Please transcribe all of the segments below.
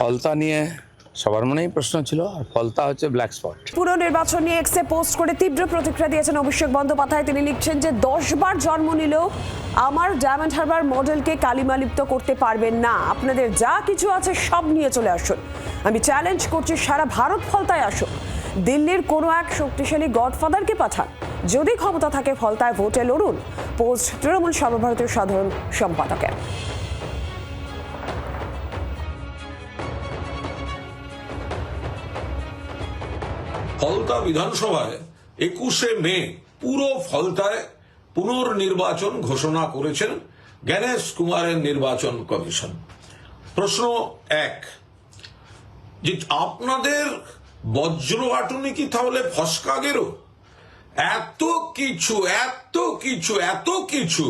ফলতা নিয়ে সবার মনেই প্রশ্ন ছিল, আর ফলতা হচ্ছে ব্ল্যাক স্পট। পুরো নির্বাচন নিয়ে এক্সে পোস্ট করে তীব্র প্রতিক্রিয়া দিয়েছেন অভিষেক বন্দ্যোপাধ্যায়। তিনি লিখছেন যে 10 বার জন্ম নিলেও আমার ডায়মন্ড হারবার মডেলকে কালিমালিপ্ত করতে পারবেন না। আপনাদের যা কিছু আছে সব নিয়ে চলে আসুন। আমি চ্যালেঞ্জ করছি সারা ভারত ফলতায় আসুক। দিল্লির কোনো এক শক্তিশালী গডফাদারকে পাঠান, যদি ক্ষমতা থাকে ফলতায় ভোটে লড়ুন। পোস্ট তৃণমূল সর্বভারতীয় সাধারণ সম্পাদকের। ফলতা বিধানসভায় 21শে মে পুরো ফলতায় পুনর্নির্বাচন ঘোষণা করেছেন জ্ঞানেশ কুমারের নির্বাচন কমিশন। প্রশ্ন এক, যে আপনাদের বজ্রবাটুনি কি তাহলে ফসকা গেরো? এত কিছু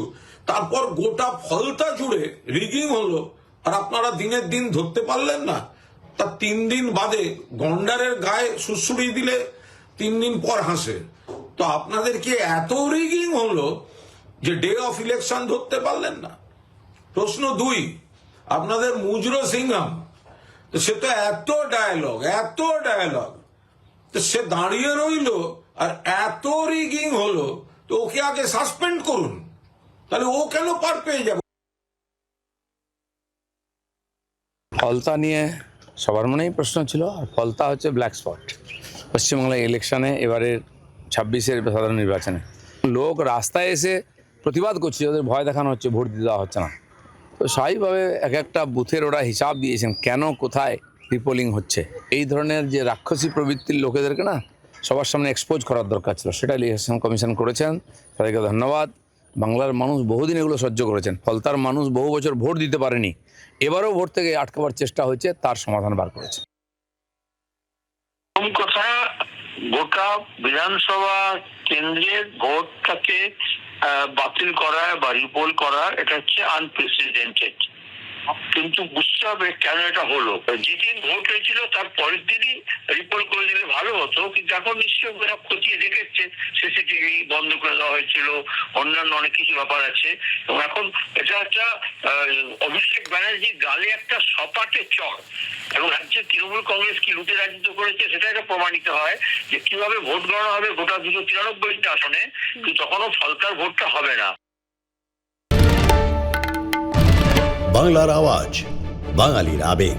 তারপর গোটা ফলতা জুড়ে রিগিং হলো, আর আপনারা দিনের দিন ধরতে পারলেন না। তার 3 দিন বাদে গন্ডারের গায়ে সুড়সুড়ি দিলে 3 দিন পর হাসে। তো আপনাদের কি এত রিগিং হলো যে ডে অফ ইলেকশন ধরতে পারলেন না? প্রশ্ন 2, আপনাদের মুজরো সিংহাম, তো সে তো এত ডায়ালগ, তো সে দাঁড়িয়ে রইল, আর এত রিগিং হলো, তো ওকে আগে সাসপেন্ড করুন, তাহলে ও কেন পার পেয়ে যাবে? ফলতা নিয়ে সবার মনেই প্রশ্ন ছিল, আর ফলতা হচ্ছে ব্ল্যাক স্পট পশ্চিমবাংলার ইলেকশনে, এবারের 26-এর সাধারণ নির্বাচনে। লোক রাস্তায় এসে প্রতিবাদ করছে, ওদের ভয় দেখানো হচ্ছে, ভোট দিতে দেওয়া হচ্ছে না। তো স্বাভাবিকভাবে এক একটা বুথের ওরা হিসাব দিয়েছেন কেন কোথায় রিপোলিং হচ্ছে। এই ধরনের যে রাক্ষসী প্রবৃত্তির লোকেদেরকে না সবার সামনে এক্সপোজ করার দরকার ছিল, সেটা ইলেকশন কমিশন করেছেন, তাদেরকে ধন্যবাদ। বাংলার মানুষ বহুদিন এগুলো সহ্য করেছেন, ফলতার মানুষ বহু বছর ভোট দিতে পারেনি, এবারও ভোট থেকে আটকাবার চেষ্টা হয়েছে, তার সমাধান বার করেছে। কথা, গোটা বিধানসভা কেন্দ্রের ভোটটাকে বাতিল করা বা রিপোল করা, এটা হচ্ছে আনপ্রেসিডেন্টেড। কিন্তু বুঝতে হবে কেন এটা হলো। যেদিন ভোট হয়েছিল তার পরের দিনই রিপোল করে দিলে ভালো হতো, কিন্তু এখন নিশ্চয়ই ওরা খতিয়ে দেখেছে, সিসিটিভি বন্ধ করে দেওয়া হয়েছিল, অন্যান্য অনেক কিছু ব্যাপার আছে। এবং এখন এটা একটা অভিষেক ব্যানার্জির গালে একটা সপাটে চড়, এবং রাজ্যের তৃণমূল কংগ্রেস কি লুটে রাজত্ব করেছে সেটা একটা প্রমাণিত হয় যে কিভাবে ভোট গণনা হবে গোটা 293টা আসনে, কিন্তু তখনও ফলতার ভোটটা হবে না। বাংলার আওয়াজ, বাঙালির আবেগ,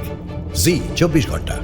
জি 24 ঘন্টা।